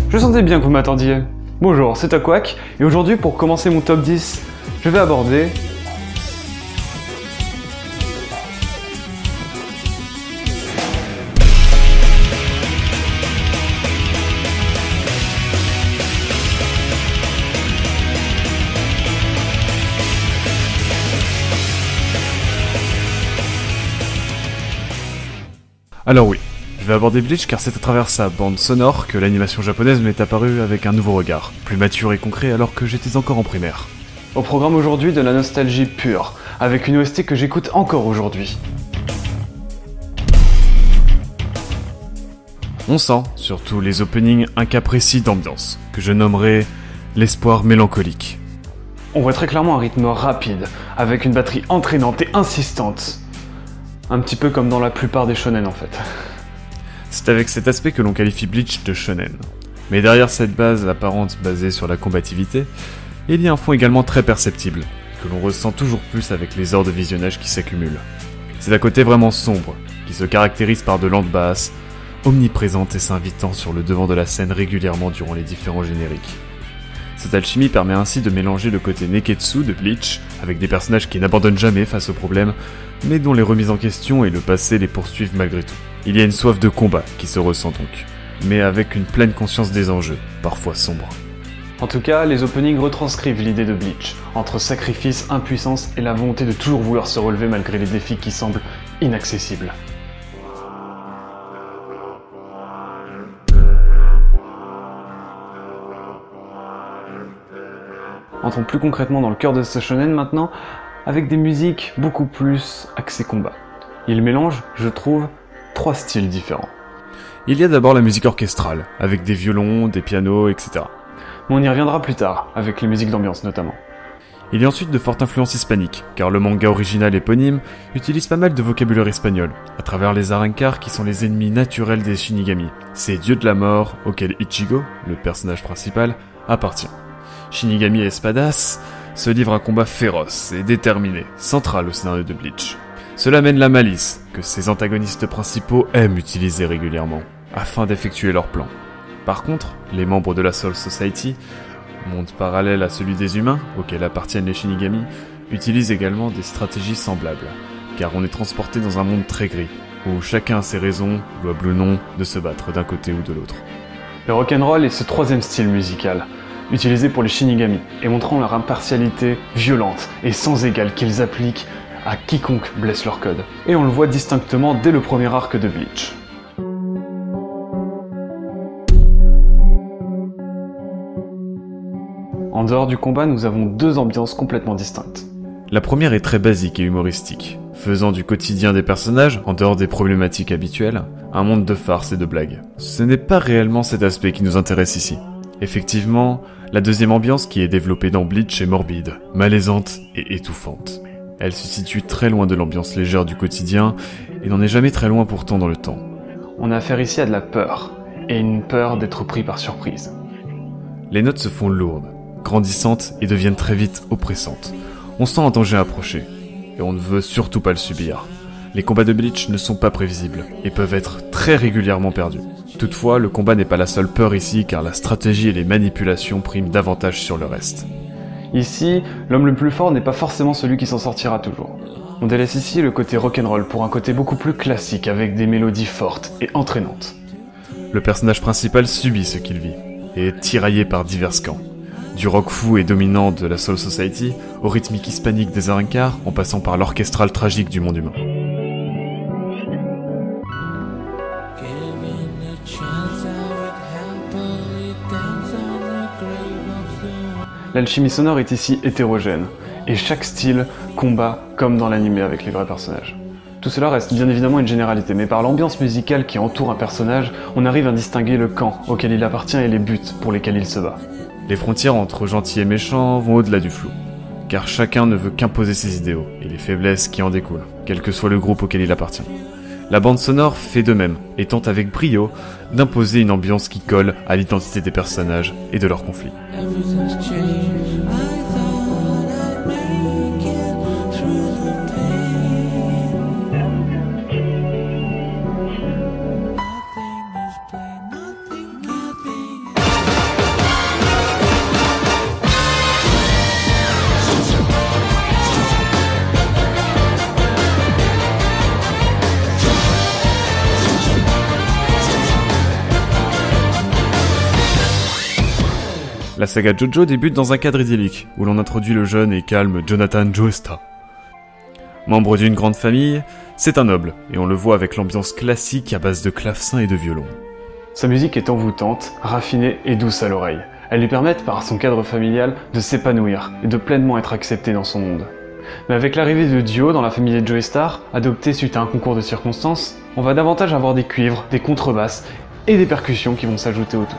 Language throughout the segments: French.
Je sentais bien que vous m'attendiez. Bonjour, c'est Aquac, et aujourd'hui pour commencer mon top 10, je vais aborder... Alors oui, je vais aborder Bleach car c'est à travers sa bande sonore que l'animation japonaise m'est apparue avec un nouveau regard, plus mature et concret alors que j'étais encore en primaire. Au programme aujourd'hui de la nostalgie pure, avec une OST que j'écoute encore aujourd'hui. On sent, surtout les openings, un cas précis d'ambiance, que je nommerai l'espoir mélancolique. On voit très clairement un rythme rapide, avec une batterie entraînante et insistante. Un petit peu comme dans la plupart des shonen en fait. C'est avec cet aspect que l'on qualifie Bleach de shonen. Mais derrière cette base apparente basée sur la combativité, il y a un fond également très perceptible, que l'on ressent toujours plus avec les heures de visionnage qui s'accumulent. C'est un côté vraiment sombre, qui se caractérise par de lentes basses, omniprésentes et s'invitant sur le devant de la scène régulièrement durant les différents génériques. Cette alchimie permet ainsi de mélanger le côté Neketsu de Bleach, avec des personnages qui n'abandonnent jamais face aux problèmes, mais dont les remises en question et le passé les poursuivent malgré tout. Il y a une soif de combat qui se ressent donc, mais avec une pleine conscience des enjeux, parfois sombres. En tout cas, les openings retranscrivent l'idée de Bleach, entre sacrifice, impuissance et la volonté de toujours vouloir se relever malgré les défis qui semblent inaccessibles. Entrons plus concrètement dans le cœur de ce shonen maintenant, avec des musiques beaucoup plus axées combat. Il mélange, je trouve, 3 styles différents. Il y a d'abord la musique orchestrale, avec des violons, des pianos, etc. Mais on y reviendra plus tard, avec les musiques d'ambiance notamment. Il y a ensuite de fortes influences hispaniques, car le manga original éponyme utilise pas mal de vocabulaire espagnol, à travers les Arrancars qui sont les ennemis naturels des Shinigami, ces dieux de la mort auxquels Ichigo, le personnage principal, appartient. Shinigami et Espadas se livrent un combat féroce et déterminé, central au scénario de Bleach. Cela mène la malice, que ses antagonistes principaux aiment utiliser régulièrement, afin d'effectuer leurs plans. Par contre, les membres de la Soul Society, monde parallèle à celui des humains, auquel appartiennent les Shinigami, utilisent également des stratégies semblables, car on est transporté dans un monde très gris, où chacun a ses raisons, louables ou non, de se battre d'un côté ou de l'autre. Le rock'n'roll est ce 3e style musical, utilisé pour les Shinigami, et montrant leur impartialité violente et sans égale qu'ils appliquent à quiconque blesse leur code. Et on le voit distinctement dès le premier arc de Bleach. En dehors du combat, nous avons 2 ambiances complètement distinctes. La première est très basique et humoristique, faisant du quotidien des personnages, en dehors des problématiques habituelles, un monde de farces et de blagues. Ce n'est pas réellement cet aspect qui nous intéresse ici. Effectivement, la deuxième ambiance qui est développée dans Bleach est morbide, malaisante et étouffante. Elle se situe très loin de l'ambiance légère du quotidien et n'en est jamais très loin pourtant dans le temps. On a affaire ici à de la peur, et une peur d'être pris par surprise. Les notes se font lourdes, grandissantes et deviennent très vite oppressantes. On sent un danger approcher, et on ne veut surtout pas le subir. Les combats de Bleach ne sont pas prévisibles, et peuvent être très régulièrement perdus. Toutefois, le combat n'est pas la seule peur ici, car la stratégie et les manipulations priment davantage sur le reste. Ici, l'homme le plus fort n'est pas forcément celui qui s'en sortira toujours. On délaisse ici le côté rock'n'roll pour un côté beaucoup plus classique avec des mélodies fortes et entraînantes. Le personnage principal subit ce qu'il vit, et est tiraillé par divers camps. Du rock fou et dominant de la Soul Society, au rythmique hispanique des Arrancars, en passant par l'orchestral tragique du monde humain. L'alchimie sonore est ici hétérogène, et chaque style combat comme dans l'anime avec les vrais personnages. Tout cela reste bien évidemment une généralité, mais par l'ambiance musicale qui entoure un personnage, on arrive à distinguer le camp auquel il appartient et les buts pour lesquels il se bat. Les frontières entre gentils et méchants vont au-delà du flou, car chacun ne veut qu'imposer ses idéaux, et les faiblesses qui en découlent, quel que soit le groupe auquel il appartient. La bande sonore fait de même, et tente avec brio d'imposer une ambiance qui colle à l'identité des personnages et de leurs conflits. La saga JoJo débute dans un cadre idyllique, où l'on introduit le jeune et calme Jonathan Joestar. Membre d'une grande famille, c'est un noble, et on le voit avec l'ambiance classique à base de clavecin et de violon. Sa musique est envoûtante, raffinée et douce à l'oreille. Elle lui permet, par son cadre familial, de s'épanouir et de pleinement être accepté dans son monde. Mais avec l'arrivée de Dio dans la famille de Joestar, adoptée suite à un concours de circonstances, on va davantage avoir des cuivres, des contrebasses et des percussions qui vont s'ajouter au tout.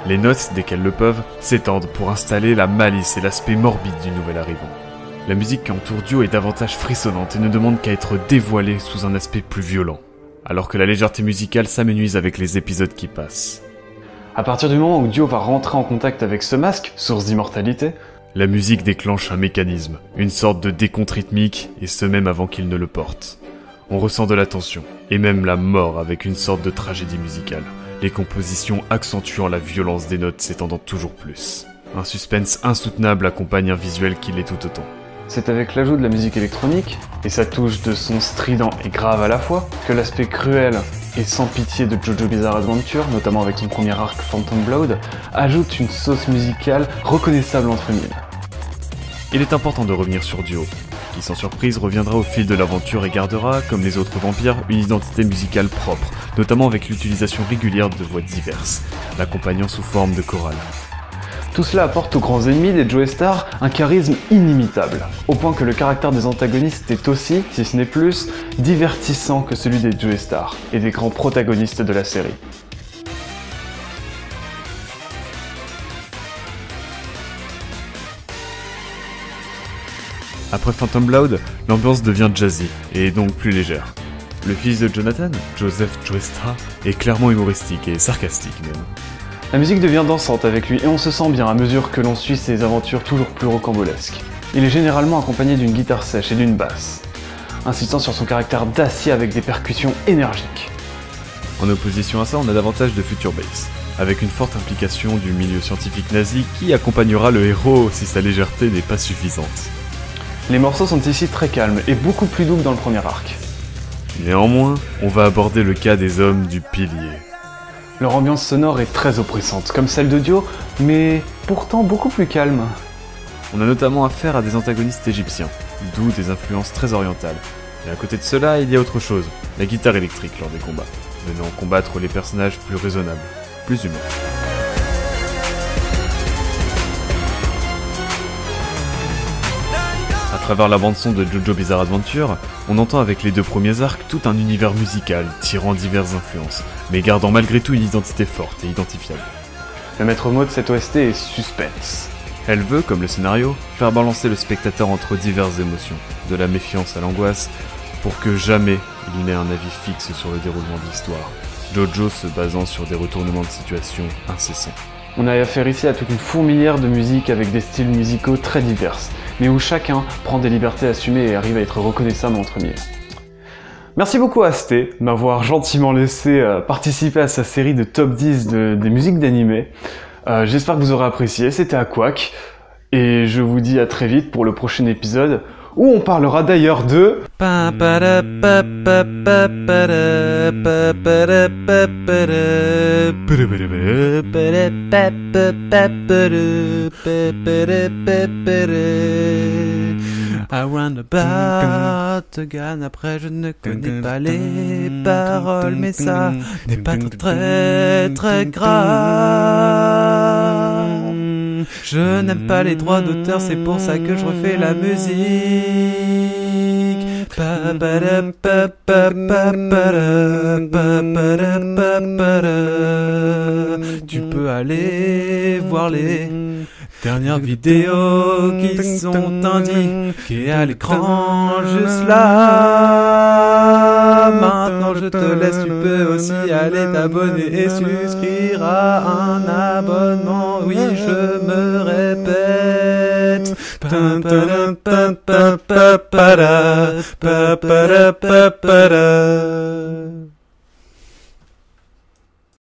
Les notes, dès qu'elles le peuvent, s'étendent pour installer la malice et l'aspect morbide du nouvel arrivant. La musique qui entoure Dio est davantage frissonnante et ne demande qu'à être dévoilée sous un aspect plus violent, alors que la légèreté musicale s'amenuise avec les épisodes qui passent. À partir du moment où Dio va rentrer en contact avec ce masque, source d'immortalité, la musique déclenche un mécanisme, une sorte de décompte rythmique, et ce même avant qu'il ne le porte. On ressent de la tension, et même la mort avec une sorte de tragédie musicale, les compositions accentuant la violence des notes s'étendant toujours plus. Un suspense insoutenable accompagne un visuel qui l'est tout autant. c'est avec l'ajout de la musique électronique, et sa touche de son strident et grave à la fois, que l'aspect cruel et sans pitié de JoJo Bizarre Adventure, notamment avec son premier arc Phantom Blood, ajoute une sauce musicale reconnaissable entre mille. Il est important de revenir sur Dio, qui sans surprise reviendra au fil de l'aventure et gardera, comme les autres vampires, une identité musicale propre, notamment avec l'utilisation régulière de voix diverses, l'accompagnant sous forme de chorale. Tout cela apporte aux grands ennemis des Joestar un charisme inimitable, au point que le caractère des antagonistes est aussi, si ce n'est plus, divertissant que celui des Joestar, et des grands protagonistes de la série. Après Phantom Blood, l'ambiance devient jazzy, et donc plus légère. Le fils de Jonathan, Joseph Joestar, est clairement humoristique et sarcastique même. La musique devient dansante avec lui et on se sent bien à mesure que l'on suit ses aventures toujours plus rocambolesques. Il est généralement accompagné d'une guitare sèche et d'une basse, insistant sur son caractère d'acier avec des percussions énergiques. En opposition à ça, on a davantage de future bass, avec une forte implication du milieu scientifique nazi qui accompagnera le héros si sa légèreté n'est pas suffisante. Les morceaux sont ici très calmes et beaucoup plus doux que dans le premier arc. Néanmoins, on va aborder le cas des hommes du pilier. Leur ambiance sonore est très oppressante, comme celle de Dio, mais pourtant beaucoup plus calme. On a notamment affaire à des antagonistes égyptiens, d'où des influences très orientales. Et à côté de cela, il y a autre chose, la guitare électrique lors des combats, venant combattre les personnages plus raisonnables, plus humains. À travers la bande-son de JoJo Bizarre Adventure, on entend avec les deux premiers arcs tout un univers musical tirant diverses influences, mais gardant malgré tout une identité forte et identifiable. Le maître mot de cette OST est suspense. Elle veut, comme le scénario, faire balancer le spectateur entre diverses émotions, de la méfiance à l'angoisse, pour que jamais il n'ait un avis fixe sur le déroulement de l'histoire, JoJo se basant sur des retournements de situation incessants. On a affaire ici à toute une fourmilière de musique avec des styles musicaux très divers, mais où chacun prend des libertés assumées et arrive à être reconnaissable entre mille. Merci beaucoup à Asté de m'avoir gentiment laissé participer à sa série de top 10 des musiques d'animé. J'espère que vous aurez apprécié, c'était Aquac, et je vous dis à très vite pour le prochain épisode, où on parlera d'ailleurs de... I run about again, après je ne connais pas les paroles, mais ça n'est pas très grave. Je n'aime pas les droits d'auteur, c'est pour ça que je refais la musique. Tu peux aller voir les dernières vidéos qui sont indiquées à l'écran juste là. Maintenant je te laisse, tu peux aussi aller t'abonner et souscrire à un abonnement. Oui, je me répète.